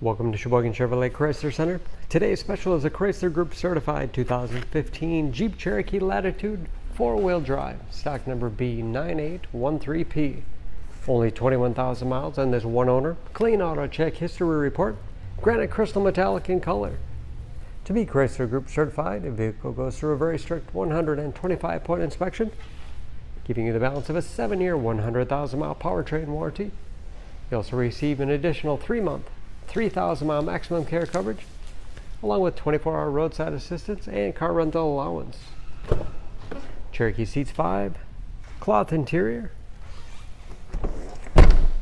Welcome to Sheboygan Chevrolet Chrysler Center. Today's special is a Chrysler Group certified 2015 Jeep Cherokee Latitude 4-wheel drive, stock number B9813P. Only 21,000 miles on this one owner, clean auto check history report, Granite Crystal Metallic in color. To be Chrysler Group certified, the vehicle goes through a very strict 125-point inspection, giving you the balance of a 7-year, 100,000-mile powertrain warranty. You also receive an additional 3-month, 3,000-mile maximum care coverage, along with 24-hour roadside assistance and car rental allowance. Cherokee seats 5, cloth interior,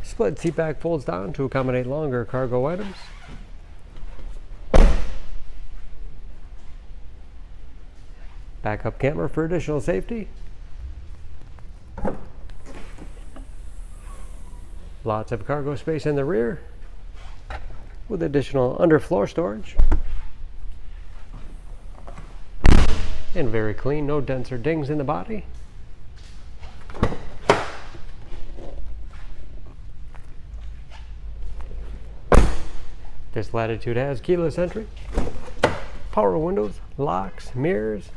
split seat back folds down to accommodate longer cargo items. Backup camera for additional safety. Lots of cargo space in the rear, with additional underfloor storage. And very clean, no dents or dings in the body. This Latitude has keyless entry, power windows, locks, mirrors,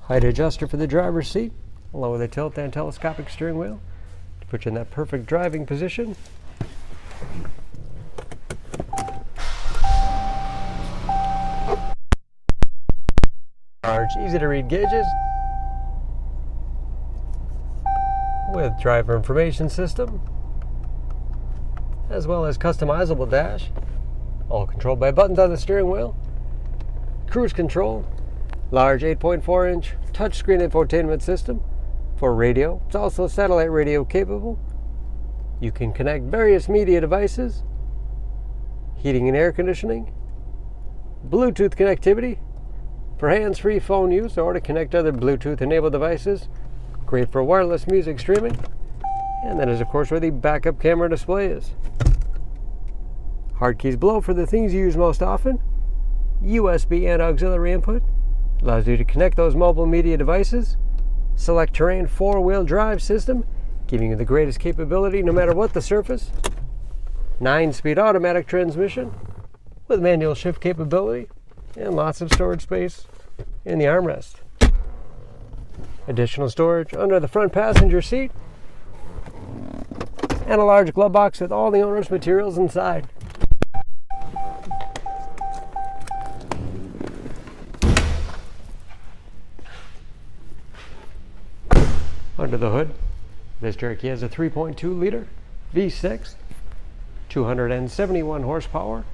height adjuster for the driver's seat, along with a tilt and telescopic steering wheel to put you in that perfect driving position. Large, easy to read gauges with driver information system, as well as customizable dash, all controlled by buttons on the steering wheel. Cruise control, large 8.4-inch touchscreen infotainment system for radio. It's also satellite radio capable. You can connect various media devices, heating and air conditioning, Bluetooth connectivity for hands-free phone use or to connect other Bluetooth-enabled devices. Great for wireless music streaming. And that is, of course, where the backup camera display is. Hard keys below for the things you use most often. USB and auxiliary input. Allows you to connect those mobile media devices. Select terrain 4-wheel drive system, giving you the greatest capability no matter what the surface. 9-speed automatic transmission with manual shift capability. And lots of storage space in the armrest. Additional storage under the front passenger seat. And a large glove box with all the owner's materials inside. Under the hood, this Cherokee has a 3.2-liter V6, 271 horsepower.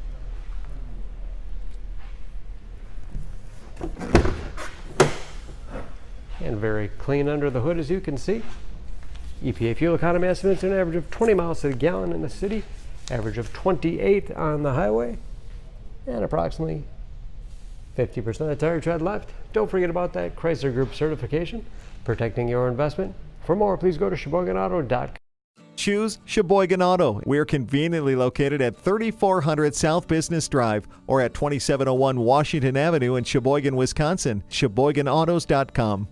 And very clean under the hood, as you can see. EPA fuel economy estimates an average of 20 miles to the gallon in the city, average of 28 on the highway, and approximately 50% of the tire tread left. Don't forget about that Chrysler Group certification, protecting your investment. For more, please go to SheboyganAuto.com. Choose Sheboygan Auto. We're conveniently located at 3400 South Business Drive or at 2701 Washington Avenue in Sheboygan, Wisconsin. SheboyganAutos.com.